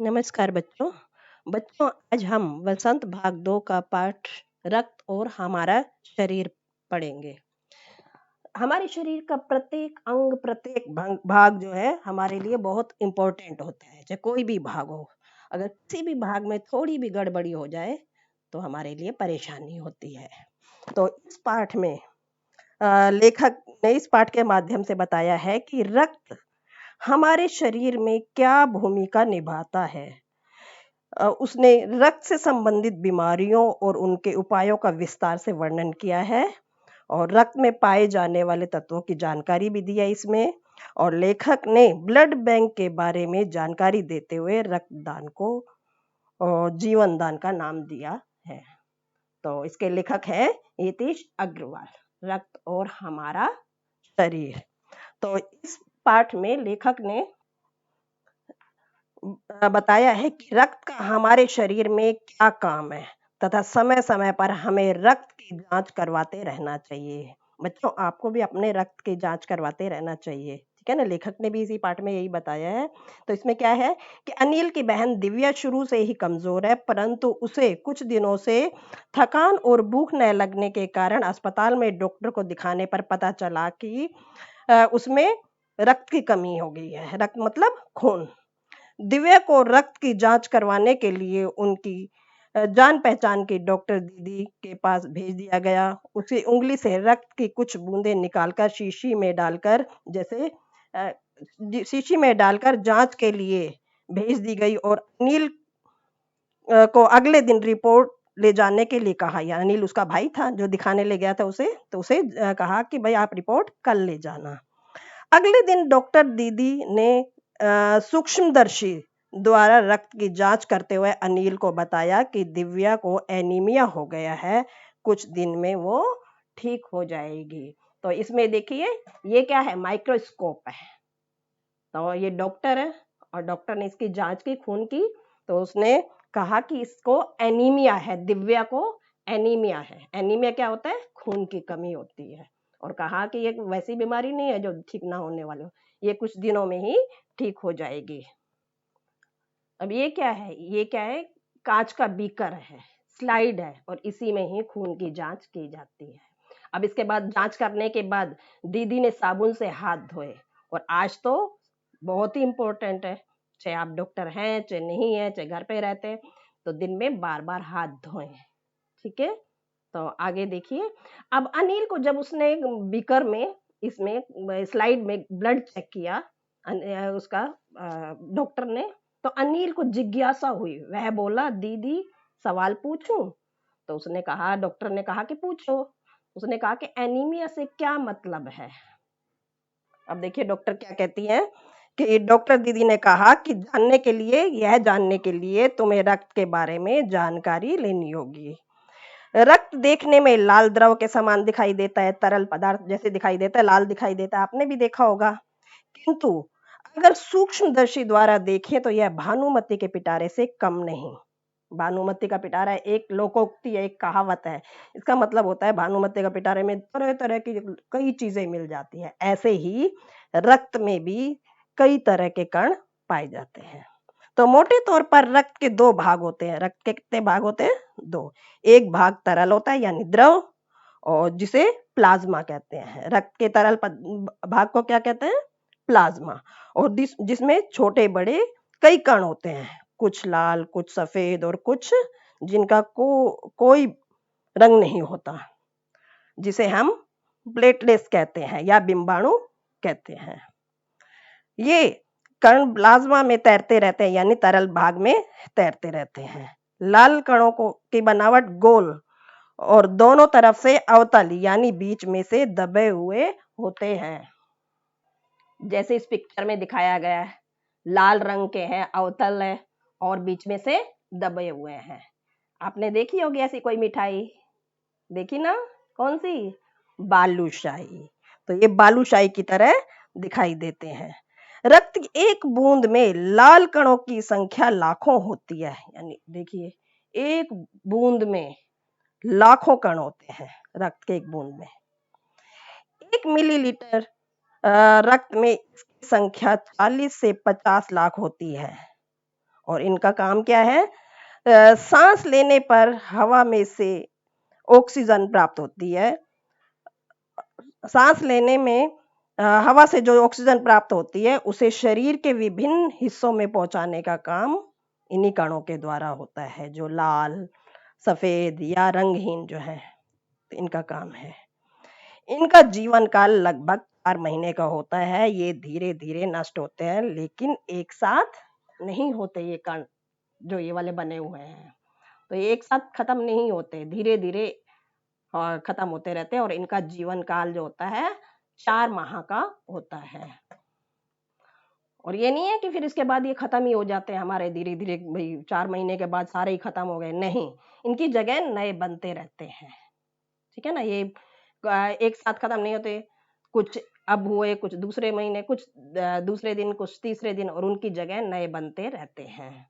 नमस्कार बच्चों। बच्चों, आज हम वसंत भाग 2 का पाठ रक्त और हमारा शरीर पढ़ेंगे। हमारे शरीर का प्रत्येक अंग, प्रत्येक भाग जो है हमारे लिए बहुत इम्पोर्टेंट होता है। चाहे कोई भी भाग हो, अगर किसी भी भाग में थोड़ी भी गड़बड़ी हो जाए तो हमारे लिए परेशानी होती है। तो इस पाठ में लेखक ने इस पाठ के माध्यम से बताया है कि रक्त हमारे शरीर में क्या भूमिका निभाता है। उसने रक्त से संबंधित बीमारियों और उनके उपायों का विस्तार से वर्णन किया है और रक्त में पाए जाने वाले तत्वों की जानकारी भी दी है इसमें। और लेखक ने ब्लड बैंक के बारे में जानकारी देते हुए रक्तदान को जीवन दान का नाम दिया है। तो इसके लेखक है यतीश अग्रवाल, रक्त और हमारा शरीर। तो इस पाठ में लेखक ने बताया है कि रक्त का हमारे शरीर में क्या काम है तथा समय समय पर हमें रक्त की जांच करवाते रहना चाहिए। बच्चों, आपको भी अपने रक्त की जांच करवाते रहना चाहिए, ठीक है ना। लेखक ने भी इसी पाठ में यही बताया है। तो इसमें क्या है कि अनिल की बहन दिव्या शुरू से ही कमजोर है, परंतु उसे कुछ दिनों से थकान और भूख न लगने के कारण अस्पताल में डॉक्टर को दिखाने पर पता चला कि उसमें रक्त की कमी हो गई है। रक्त मतलब खून। दिव्या को रक्त की जांच करवाने के लिए उनकी जान पहचान की डॉक्टर दीदी के पास भेज दिया गया। उसे उंगली से रक्त की कुछ बूंदें निकालकर शीशी में डालकर जांच के लिए भेज दी गई और अनिल को अगले दिन रिपोर्ट ले जाने के लिए कहा। या अनिल उसका भाई था जो दिखाने ले गया था उसे कहा कि भाई आप रिपोर्ट कल ले जाना। अगले दिन डॉक्टर दीदी ने सूक्ष्मदर्शी द्वारा रक्त की जांच करते हुए अनिल को बताया कि दिव्या को एनीमिया हो गया है, कुछ दिन में वो ठीक हो जाएगी। तो इसमें देखिए ये क्या है, माइक्रोस्कोप है। तो ये डॉक्टर है और डॉक्टर ने इसकी जांच की खून की, तो उसने कहा कि इसको एनीमिया है, दिव्या को एनीमिया है। एनीमिया क्या होता है, खून की कमी होती है। और कहा कि ये वैसी बीमारी नहीं है जो ठीक ना होने वाली हो, ये कुछ दिनों में ही ठीक हो जाएगी। अब ये क्या है, ये क्या है, कांच का बीकर है, स्लाइड है और इसी में ही खून की जांच की जाती है। अब इसके बाद जांच करने के बाद दीदी ने साबुन से हाथ धोए। और आज तो बहुत ही इंपॉर्टेंट है, चाहे आप डॉक्टर हैं चाहे नहीं है, चाहे घर पे रहते हैं, तो दिन में बार बार हाथ धोएं, ठीक है। तो आगे देखिए, अब अनिल को जब उसने बीकर में इसमें स्लाइड में ब्लड चेक किया उसका डॉक्टर ने, तो अनिल को जिज्ञासा हुई। वह बोला, दीदी सवाल पूछूं? तो उसने कहा, डॉक्टर ने कहा कि पूछो। उसने कहा कि एनीमिया से क्या मतलब है। अब देखिए डॉक्टर क्या कहती है कि डॉक्टर दीदी ने कहा कि जानने के लिए तुम्हें रक्त के बारे में जानकारी लेनी होगी। रक्त देखने में लाल द्रव के समान दिखाई देता है, तरल पदार्थ जैसे दिखाई देता है, लाल दिखाई देता है, आपने भी देखा होगा। किंतु अगर सूक्ष्मदर्शी द्वारा देखें तो यह भानुमति के पिटारे से कम नहीं। भानुमति का पिटारा एक लोकोक्ति है, एक कहावत है। इसका मतलब होता है भानुमति का पिटारे में तरह तरह की कई चीजें मिल जाती हैं। ऐसे ही रक्त में भी कई तरह के कण पाए जाते हैं। तो मोटे तौर पर रक्त के दो भाग होते हैं। रक्त के कितने भाग होते हैं? दो। एक भाग तरल होता है यानी द्रव, और जिसे प्लाज्मा कहते हैं। रक्त के तरल भाग को क्या कहते हैं? प्लाज्मा। और जिसमें छोटे बड़े कई कण होते हैं, कुछ लाल, कुछ सफेद और कुछ जिनका कोई रंग नहीं होता, जिसे हम प्लेटलेट्स कहते हैं या बिंबाणु कहते हैं। ये कण प्लाज्मा में तैरते रहते हैं यानी तरल भाग में तैरते रहते हैं। लाल कणों की बनावट गोल और दोनों तरफ से अवतल यानी बीच में से दबे हुए होते हैं। जैसे इस पिक्चर में दिखाया गया है, लाल रंग के हैं, अवतल है और बीच में से दबे हुए हैं। आपने देखी होगी ऐसी कोई मिठाई, देखी ना? कौन सी? बालूशाही। तो ये बालूशाही की तरह दिखाई देते हैं। रक्त की एक बूंद में लाल कणों की संख्या लाखों होती है। यानी देखिए, एक बूंद में लाखों कण होते हैं। रक्त के एक बूंद में 1 मिलीलीटर रक्त में इसकी संख्या 40 से 50 लाख होती है। और इनका काम क्या है? सांस लेने पर हवा में से ऑक्सीजन प्राप्त होती है। सांस लेने में हवा से जो ऑक्सीजन प्राप्त होती है उसे शरीर के विभिन्न हिस्सों में पहुंचाने का काम इन्हीं कणों के द्वारा होता है, जो लाल, सफेद या रंगहीन जो है, तो इनका काम है। इनका जीवन काल लगभग 4 महीने का होता है। ये धीरे धीरे नष्ट होते हैं, लेकिन एक साथ नहीं होते। ये कण जो ये वाले बने हुए हैं, तो एक साथ खत्म नहीं होते, धीरे धीरे खत्म होते रहते हैं। और इनका जीवन काल जो होता है 4 माह का होता है। और ये नहीं है कि फिर इसके बाद ये खत्म ही हो जाते हैं हमारे, धीरे धीरे भाई 4 महीने के बाद सारे ही खत्म हो गए, नहीं, इनकी जगह नए बनते रहते हैं। ठीक है ना, ये एक साथ खत्म नहीं होते, कुछ अब हुए, कुछ दूसरे महीने, कुछ दूसरे दिन, कुछ तीसरे दिन, और उनकी जगह नए बनते रहते हैं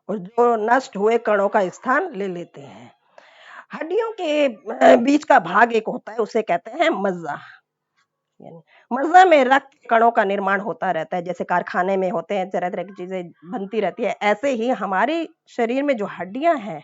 और जो नष्ट हुए कणों का स्थान ले लेते हैं। हड्डियों के बीच का भाग एक होता है, उसे कहते हैं मज्जा। यानी मज्जा में रक्त कणों का निर्माण होता रहता है। जैसे कारखाने में होते हैं, तरह तरह की चीजें बनती रहती है, ऐसे ही हमारे शरीर में जो हड्डियां हैं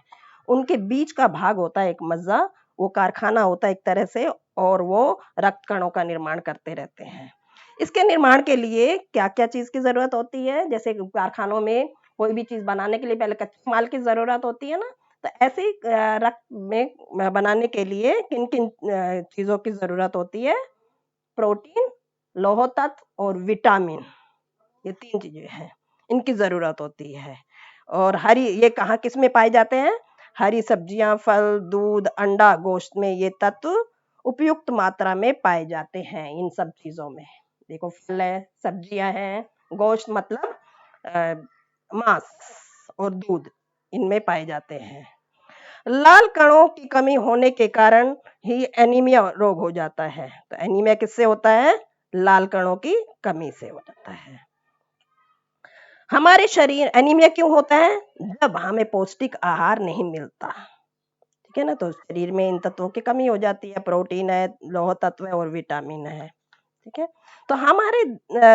उनके बीच का भाग होता है एक मज्जा। वो कारखाना होता है एक तरह से, और वो रक्त कणों का निर्माण करते रहते हैं। इसके निर्माण के लिए क्या क्या चीज की जरूरत होती है? जैसे कारखानों में कोई भी चीज बनाने के लिए पहले कच्चे माल की जरूरत होती है ना, तो ऐसे ही रक्त में बनाने के लिए किन किन चीजों की जरूरत होती है? प्रोटीन, लौह तत्व और विटामिन, ये 3 चीजें हैं, इनकी जरूरत होती है। और ये कहाँ किस में पाए जाते हैं? हरी सब्जियां, फल, दूध, अंडा, गोश्त में ये तत्व उपयुक्त मात्रा में पाए जाते हैं। इन सब चीजों में देखो, फल है, सब्जियां हैं, गोश्त मतलब मांस, और दूध, इनमें पाए जाते हैं। लाल कणों की कमी होने के कारण ही एनीमिया रोग हो जाता है। तो एनीमिया किससे होता है? लाल कणों की कमी से हो जाता है। हमारे शरीर एनीमिया क्यों होता है? जब हमें पौष्टिक आहार नहीं मिलता। ठीक है ना, तो शरीर में इन तत्वों की कमी हो जाती है, प्रोटीन है, लौह तत्व है और विटामिन है। ठीक है, तो हमारे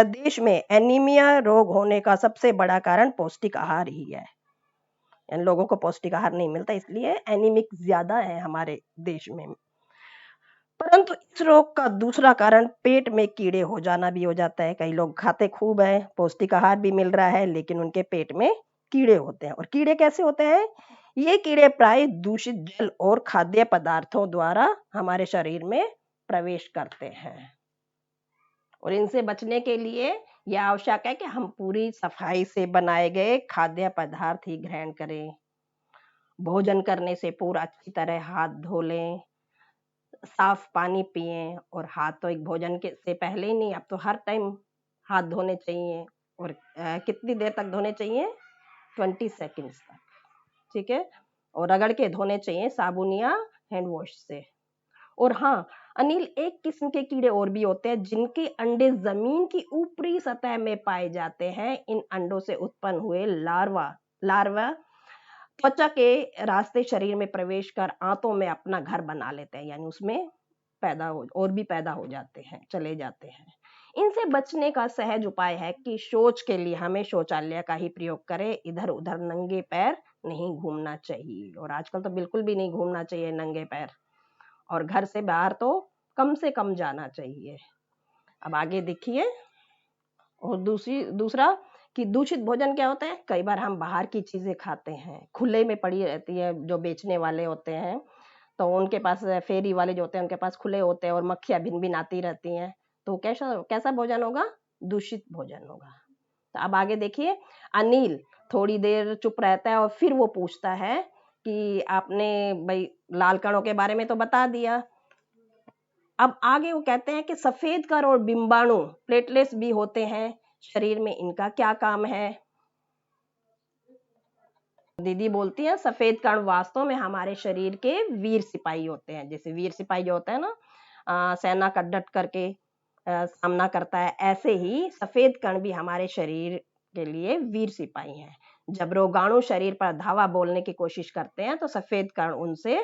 देश में एनीमिया रोग होने का सबसे बड़ा कारण पौष्टिक आहार ही है। इन लोगों को पौष्टिक आहार नहीं मिलता, इसलिए एनीमिक ज्यादा है हमारे देश में। परंतु इस रोग का दूसरा कारण पेट में कीड़े हो जाना भी हो जाता है। कई लोग खाते खूब है, पौष्टिक आहार भी मिल रहा है, लेकिन उनके पेट में कीड़े होते हैं। और कीड़े कैसे होते हैं? ये कीड़े प्राय दूषित जल और खाद्य पदार्थों द्वारा हमारे शरीर में प्रवेश करते हैं। और इनसे बचने के लिए यह आवश्यक है कि हम पूरी सफाई से बनाए गए खाद्य पदार्थ ही ग्रहण करें। भोजन करने से पूरा अच्छी तरह हाथ धो लें, साफ पानी पिएं, और हाथ तो एक भोजन के से पहले ही नहीं, अब तो हर टाइम हाथ धोने चाहिए। और कितनी देर तक धोने चाहिए? 20 सेकंड्स तक। ठीक है, और रगड़ के धोने चाहिए साबुन या हैंड वॉश से। और हाँ अनिल, एक किस्म के कीड़े और भी होते हैं जिनके अंडे जमीन की ऊपरी सतह में पाए जाते हैं। इन अंडों से उत्पन्न हुए लार्वा त्वचा के रास्ते शरीर में प्रवेश कर आंतों में अपना घर बना लेते हैं, यानी उसमें पैदा हो जाते हैं, चले जाते हैं। इनसे बचने का सहज उपाय है कि शौच के लिए हमें शौचालय का ही प्रयोग करें। इधर उधर नंगे पैर नहीं घूमना चाहिए, और आजकल तो बिल्कुल भी नहीं घूमना चाहिए नंगे पैर, और घर से बाहर तो कम से कम जाना चाहिए। अब आगे देखिए। और दूसरा कि दूषित भोजन क्या होता है? कई बार हम बाहर की चीजें खाते हैं, खुले में पड़ी रहती है, जो बेचने वाले होते हैं तो उनके पास, फेरी वाले जो होते हैं उनके पास खुले होते हैं, और मक्खियां भिन भिन आती रहती हैं। तो कैसा कैसा भोजन होगा? दूषित भोजन होगा। तो अब आगे देखिए। अनिल थोड़ी देर चुप रहता है और फिर वो पूछता है कि आपने भाई लाल कणों के बारे में तो बता दिया, अब आगे वो कहते हैं कि सफेद कण और बिंबाणु प्लेटलेट्स भी होते हैं शरीर में, इनका क्या काम है? दीदी बोलती है सफेद कण वास्तव में हमारे शरीर के वीर सिपाही होते हैं। जैसे वीर सिपाही जो होता है ना, सेना का डट करके सामना करता है, ऐसे ही सफेद कण भी हमारे शरीर के लिए वीर सिपाही हैं। जब रोगाणु शरीर पर धावा बोलने की कोशिश करते हैं तो सफेद कण उनसे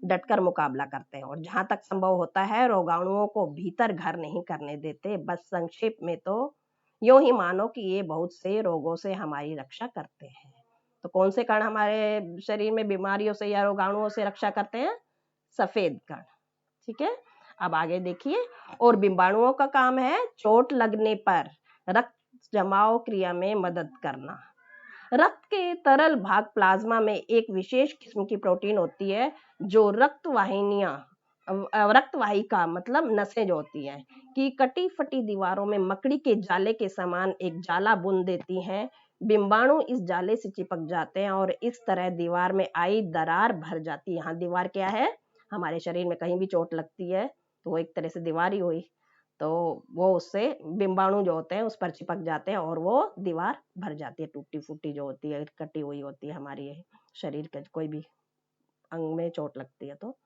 डटकर मुकाबला करते हैं, और जहां तक संभव होता है रोगाणुओं को भीतर घर नहीं करने देते। बस संक्षेप में तो यूं ही मानो कि ये बहुत से रोगों से हमारी रक्षा करते हैं। तो कौन से कण हमारे शरीर में बीमारियों से या रोगाणुओं से रक्षा करते हैं? सफेद कण। ठीक है, अब आगे देखिए। और बिंबाणुओं का काम है चोट लगने पर रक्त जमाव क्रिया में मदद करना। रक्त के तरल भाग प्लाज्मा में एक विशेष किस्म की प्रोटीन होती है जो रक्तवाहिका मतलब नसें जो होती हैं कि कटी फटी दीवारों में मकड़ी के जाले के समान एक जाला बुन देती हैं। बिंबाणु इस जाले से चिपक जाते हैं और इस तरह दीवार में आई दरार भर जाती है। यहाँ दीवार क्या है? हमारे शरीर में कहीं भी चोट लगती है तो वो एक तरह से दीवार ही हुई, तो वो उससे बिंबाणु जो होते हैं उस पर चिपक जाते हैं और वो दीवार भर जाती है, टूटी फूटी जो होती है, कटी हुई होती है हमारी शरीर के कोई भी अंग में चोट लगती है तो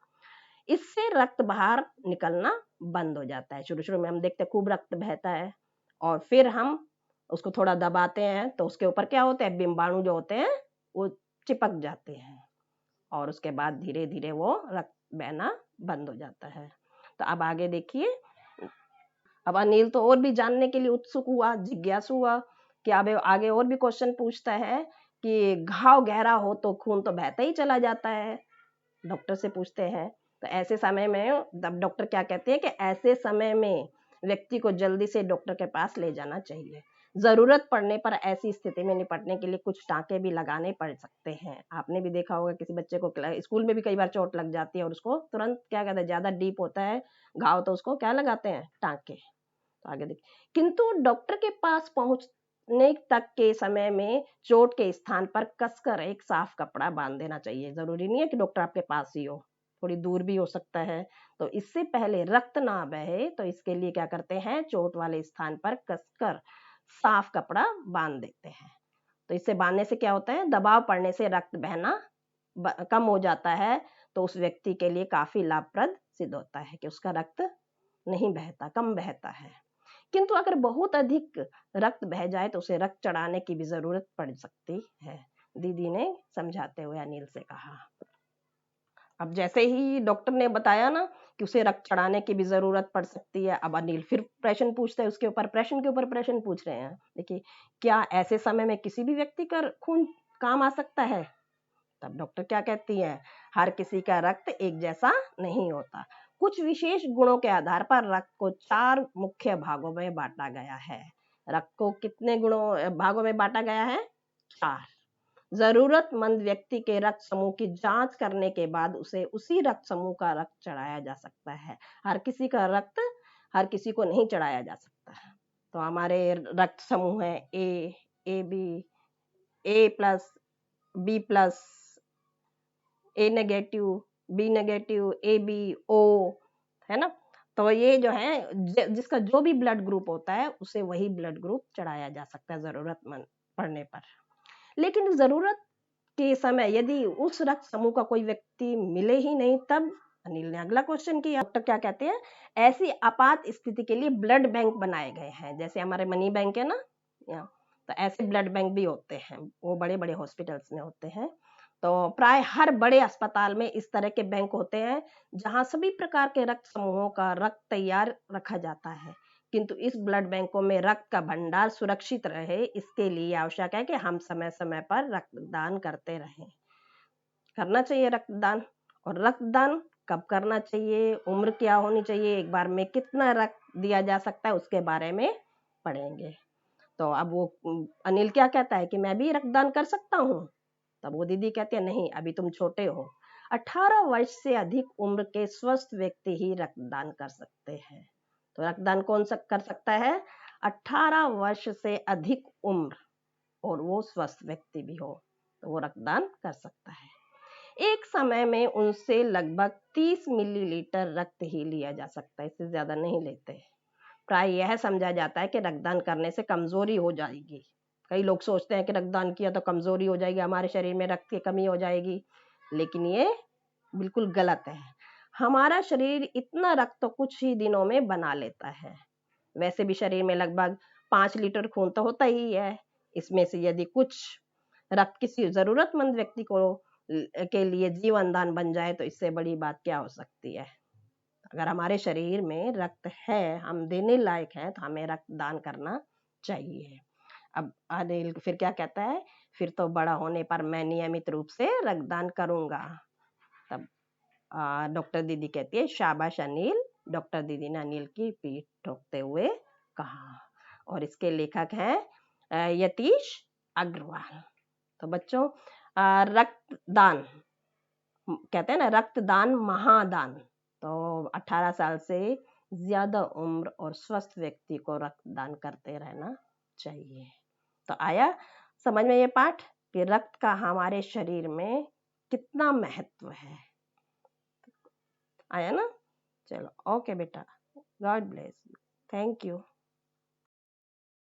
इससे रक्त बाहर निकलना बंद हो जाता है। शुरू शुरू में हम देखते हैं खूब रक्त बहता है और फिर हम उसको थोड़ा दबाते हैं तो उसके ऊपर क्या होता है? बिंबाणु जो होते हैं वो चिपक जाते हैं और उसके बाद धीरे धीरे वो रक्त बहना बंद हो जाता है। तो अब आगे देखिए। अब अनिल तो और भी जानने के लिए उत्सुक हुआ, जिज्ञासु हुआ कि अब आगे और भी क्वेश्चन पूछता है कि घाव गहरा हो तो खून तो बहता ही चला जाता है। डॉक्टर से पूछते हैं तो ऐसे समय में तब डॉक्टर क्या कहते हैं कि ऐसे समय में व्यक्ति को जल्दी से डॉक्टर के पास ले जाना चाहिए। जरूरत पड़ने पर ऐसी स्थिति में निपटने के लिए कुछ टाँके भी लगाने पड़ सकते हैं। आपने भी देखा होगा किसी बच्चे को स्कूल में भी कई बार चोट लग जाती है और उसको तुरंत क्या कहते हैं, ज्यादा डीप होता है घाव तो उसको क्या लगाते हैं? टाँके। तो आगे देखिए। किंतु डॉक्टर के पास पहुंचने तक के समय में चोट के स्थान पर कसकर एक साफ कपड़ा बांध देना चाहिए। जरूरी नहीं है कि डॉक्टर आपके पास ही हो, थोड़ी दूर भी हो सकता है। तो इससे पहले रक्त ना बहे तो इसके लिए क्या करते हैं? चोट वाले स्थान पर कसकर साफ कपड़ा बांध देते हैं। तो इससे बांधने से क्या होता है? दबाव पड़ने से रक्त बहना कम हो जाता है, तो उस व्यक्ति के लिए काफी लाभप्रद सिद्ध होता है कि उसका रक्त नहीं बहता, कम बहता है। किंतु अगर बहुत अधिक रक्त बह जाए तो उसे रक्त चढ़ाने की भी जरूरत पड़ सकती है, दीदी ने समझाते हुए अनिल से कहा। अब जैसे ही डॉक्टर ने बताया ना कि उसे रक्त चढ़ाने की भी जरूरत पड़ सकती है, अब अनिल फिर प्रश्न पूछते हैं, उसके ऊपर प्रश्न के ऊपर प्रश्न पूछ रहे हैं। देखिए, क्या ऐसे समय में किसी भी व्यक्ति का खून काम आ सकता है? तब डॉक्टर क्या कहती है? हर किसी का रक्त एक जैसा नहीं होता। कुछ विशेष गुणों के आधार पर रक्त को 4 मुख्य भागों में बांटा गया है। रक्त को कितने भागों में बांटा गया है? 4। जरूरतमंद व्यक्ति के रक्त समूह की जांच करने के बाद उसे उसी रक्त समूह का रक्त चढ़ाया जा सकता है। हर किसी का रक्त हर किसी को नहीं चढ़ाया जा सकता। तो हमारे रक्त समूह है A B, A plus, B plus, A negative, B negative, A B, O, है ना? तो ये जो है जिसका जो भी ब्लड ग्रुप होता है उसे वही ब्लड ग्रुप चढ़ाया जा सकता है जरूरतमंद पड़ने पर। लेकिन जरूरत के समय यदि उस रक्त समूह का कोई व्यक्ति मिले ही नहीं, तब अनिल ने अगला क्वेश्चन किया। डॉक्टर क्या कहते हैं? ऐसी आपात स्थिति के लिए ब्लड बैंक बनाए गए हैं, जैसे हमारे मनी बैंक है ना, तो ऐसे ब्लड बैंक भी होते हैं, वो बड़े बड़े हॉस्पिटल्स में होते हैं। तो प्राय हर बड़े अस्पताल में इस तरह के बैंक होते हैं जहां सभी प्रकार के रक्त समूहों का रक्त तैयार रखा जाता है। किंतु इस ब्लड बैंकों में रक्त का भंडार सुरक्षित रहे, इसके लिए आवश्यक है कि हम समय समय पर रक्तदान करते रहें। करना चाहिए रक्तदान। और रक्तदान कब करना चाहिए, उम्र क्या होनी चाहिए, एक बार में कितना रक्त दिया जा सकता है, उसके बारे में पढ़ेंगे। तो अब वो अनिल क्या कहता है कि मैं भी रक्तदान कर सकता हूँ? तब वो दीदी कहती है नहीं, अभी तुम छोटे हो। 18 वर्ष से अधिक उम्र के स्वस्थ व्यक्ति ही रक्तदान कर सकते हैं। तो रक्तदान कौन कर सकता है? 18 वर्ष से अधिक उम्र और वो स्वस्थ व्यक्ति भी हो तो वो रक्तदान कर सकता है। एक समय में उनसे लगभग 30 मिलीलीटर रक्त ही लिया जा सकता है, इससे ज्यादा नहीं लेते। प्राय यह समझा जाता है कि रक्तदान करने से कमजोरी हो जाएगी। कई लोग सोचते हैं कि रक्तदान किया तो कमजोरी हो जाएगी, हमारे शरीर में रक्त की कमी हो जाएगी, लेकिन ये बिल्कुल गलत है। हमारा शरीर इतना रक्त तो कुछ ही दिनों में बना लेता है। वैसे भी शरीर में लगभग 5 लीटर खून तो होता ही है। इसमें से यदि कुछ रक्त किसी जरूरतमंद व्यक्ति को के लिए जीवन दान बन जाए तो इससे बड़ी बात क्या हो सकती है। अगर हमारे शरीर में रक्त है, हम देने लायक हैं, तो हमें रक्त दान करना चाहिए। अब अनिल फिर क्या कहता है, फिर तो बड़ा होने पर मैं नियमित रूप से रक्तदान करूंगा। तब डॉक्टर दीदी कहती है, शाबाश अनिल। डॉक्टर दीदी ने अनिल की पीठ ठोकते हुए कहा। और इसके लेखक हैं यतीश अग्रवाल। तो बच्चों, रक्तदान कहते हैं ना, रक्तदान महादान। तो 18 साल से ज्यादा उम्र और स्वस्थ व्यक्ति को रक्तदान करते रहना चाहिए। तो आया समझ में ये पाठ कि रक्त का हमारे शरीर में कितना महत्व है। आया ना? चलो, ओके बेटा, God bless you, thank you.